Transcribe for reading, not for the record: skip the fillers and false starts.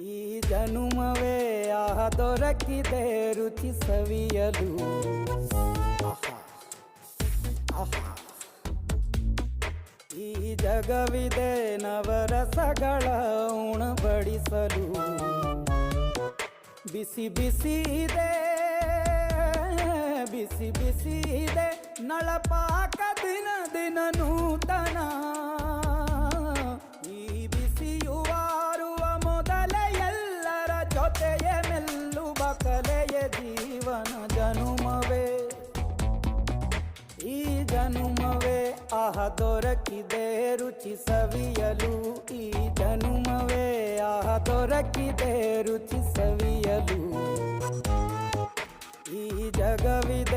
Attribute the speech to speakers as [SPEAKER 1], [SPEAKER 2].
[SPEAKER 1] ಈ ಜನುಮವೇ ಆಹ ದೊರಕಿದೆ ರುಚಿ ಸವಿಯಲು. ಆಹಾ ಆಹಾ. ಈ ಜಗವಿದೆ ನವರಸಗಳ ಉಣಬಡಿಸಲು. ಬಿಸಿ ಬಿಸಿ ಇದೆ ಬಿಸಿ ಬಿಸಿ ಇದೆ ನಳಪಾಕ ದಿನ ದಿನ ನೂತನ. ಈ ಬಿಸಿಯುವಾರುವ ಮೊದಲೇ ಎಲ್ಲರ ಜೊತೆಯೇ ಮೆಲ್ಲುವ ಕಲೆಯ ಜೀವನ ಜನುಮವೇ. ಈ ಜನುಮವೇ ಆಹ ದೊರಕಿದೆ ರುಚಿ ಸವಿಯಲು. ಈ ಜನುಮವೇ ಆಹ ದೊರಕಿದೆ ರುಚಿ ಸವಿಯಲು. ಈ ಜಗವಿದೆ